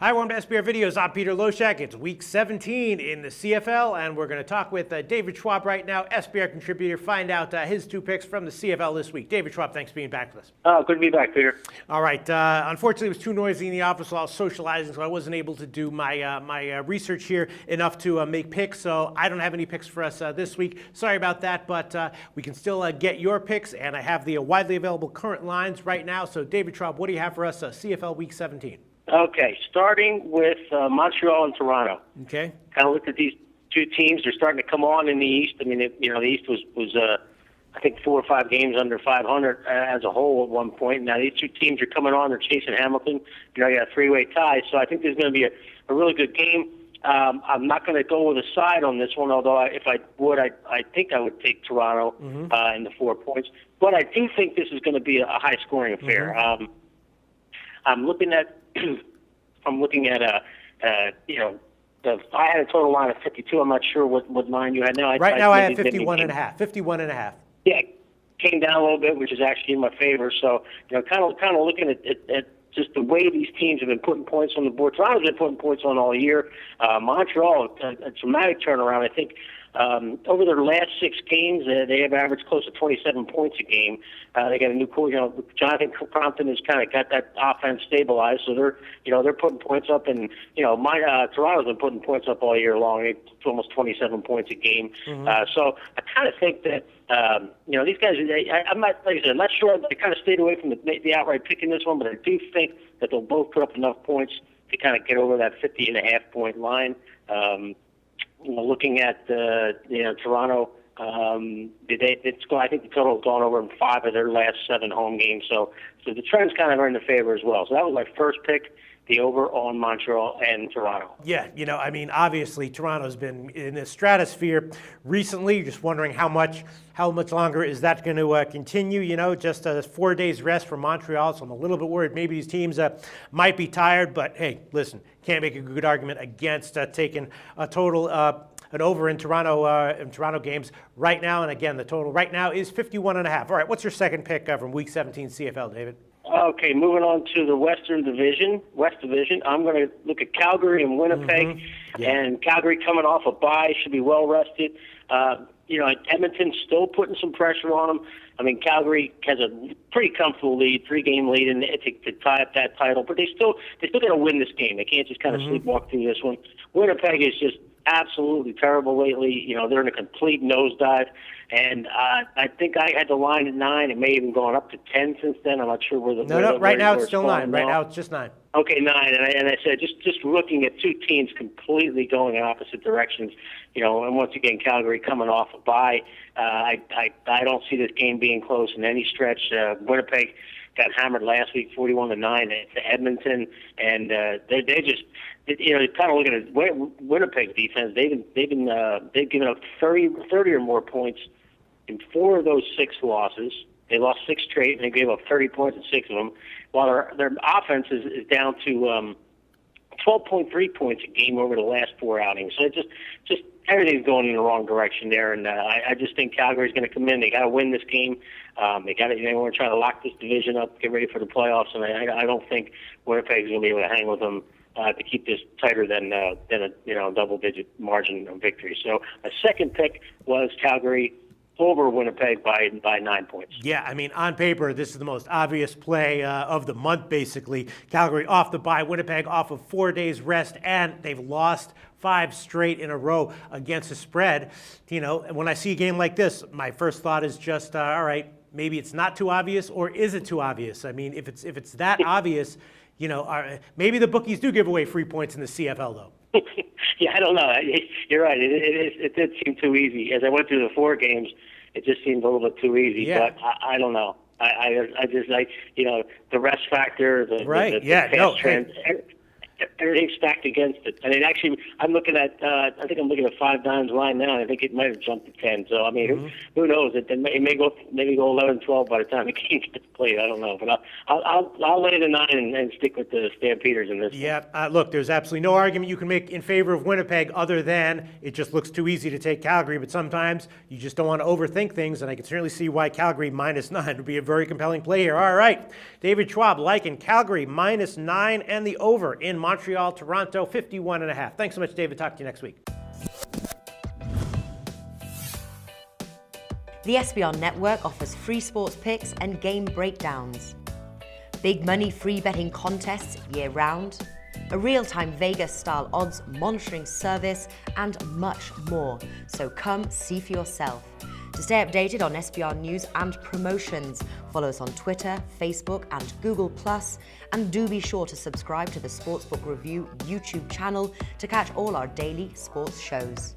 Hi, welcome to SBR Videos. I'm Peter Loshak. It's week 17 in the CFL, and we're going to talk with David Schwab right now, SBR contributor, find out his two picks from the CFL this week. David Schwab, thanks for being back with us. Oh, good to be back, Peter. All right. Unfortunately, it was too noisy in the office while I was socializing, so I wasn't able to do my research here enough to make picks, so I don't have any picks for us this week. Sorry about that, but we can still get your picks, and I have the widely available current lines right now. So, David Schwab, what do you have for us CFL Week 17? Okay, starting with Montreal and Toronto. Okay. Kind of looked at these two teams. They're starting to come on in the East. I mean, the East was I think 4 or 5 games under 500 as a whole at one point. Now these two teams are coming on. They're chasing Hamilton. You got a three-way tie. So I think there's going to be a really good game. I'm not going to go with a side on this one, although if I would, I think I would take Toronto in the 4 points. But I do think this is going to be a high-scoring affair. I'm looking at I had a total line of 52. I'm not sure what line you had now. Right now I have 51 and a half. 51 and a half. Yeah, came down a little bit, which is actually in my favor. So, kind of looking at just the way these teams have been putting points on the board. Toronto's been putting points on all year. Montreal, a dramatic turnaround. I think over their last 6 games, they have averaged close to 27 points a game. They got a new coach. Jonathan Crompton has kind of got that offense stabilized, so they're putting points up, and Toronto's been putting points up all year long. It's almost 27 points a game. So I kind of think that these guys. I'm not, like I said, I'm not sure. I kind of stayed away from the outright pick in this one, but I do think that they'll both put up enough points to kind of get over that 50.5 point line. Looking at Toronto, I think the total has gone over in 5 of their last 7 home games. So the trends kind of are in their favor as well. So that was my first pick, the over on Montreal and Toronto. Yeah, obviously Toronto's been in the stratosphere recently. You're just wondering how much longer is that going to continue? Just 4 days rest for Montreal, so I'm a little bit worried maybe these teams might be tired. But hey, listen, can't make a good argument against taking a total an over in Toronto games right now. And again, the total right now is 51 and a half. All right, what's your second pick from Week 17 CFL, David? Okay, moving on to the West Division. I'm going to look at Calgary and Winnipeg. And Calgary coming off a bye, should be well rested. Edmonton's still putting some pressure on them. I mean, Calgary has a pretty comfortable lead, 3-game lead, and to tie up that title. But they still got to win this game. They can't just kind of sleepwalk through this one. Winnipeg is just absolutely terrible lately. They're in a complete nosedive. And I think I had the line at 9. It may have even gone up to 10 since then. I'm not sure where the No, right now it's still 9. Right now it's just 9. Okay, 9. And I said just looking at two teams completely going in opposite directions. And once again, Calgary coming off a bye. I don't see this game being close in any stretch. Winnipeg got hammered last week, 41-9 to Edmonton, and they just. Kind of looking at Winnipeg defense, they've given up 30 or more points in 4 of those 6 losses. They lost 6 straight, and they gave up 30 points in 6 of them. While their offense is down to 12.3 points a game over the last 4 outings. So it just everything's going in the wrong direction there, and I just think Calgary's going to come in. They got to win this game. They want to try to lock this division up, get ready for the playoffs, and I don't think Winnipeg's going to be able to hang with them. To keep this tighter than a double-digit margin of victory. So a second pick was Calgary over Winnipeg by 9 points. Yeah, I mean, on paper, this is the most obvious play of the month, basically. Calgary off the bye, Winnipeg off of 4 days rest, and they've lost 5 straight in a row against the spread. When I see a game like this, my first thought is just, all right, maybe it's not too obvious, or is it too obvious? I mean, if it's that obvious, maybe the bookies do give away free points in the CFL, though. Yeah, I don't know. You're right. It did seem too easy. As I went through the 4 games, it just seemed a little bit too easy. Yeah. But I don't know. I just like the rest factor, the pass trend. Everything's stacked against it. I mean, actually, I'm looking at 5 dimes line now, and I think it might have jumped to 10. So, I mean, who knows? It may go 11-12 by the time the game gets played. I don't know, but I'll lay the 9 and stick with the Stampeders in this. Yeah, look, there's absolutely no argument you can make in favor of Winnipeg other than it just looks too easy to take Calgary. But sometimes you just don't want to overthink things, and I can certainly see why Calgary -9 would be a very compelling play here. All right, David Schwab liking Calgary -9 and the over in Montreal, Toronto, 51.5. Thanks so much, David. Talk to you next week. The SBR Network offers free sports picks and game breakdowns, big money free betting contests year-round, a real-time Vegas-style odds monitoring service, and much more. So come see for yourself. To stay updated on SBR news and promotions, follow us on Twitter, Facebook, and Google+, and do be sure to subscribe to the Sportsbook Review YouTube channel to catch all our daily sports shows.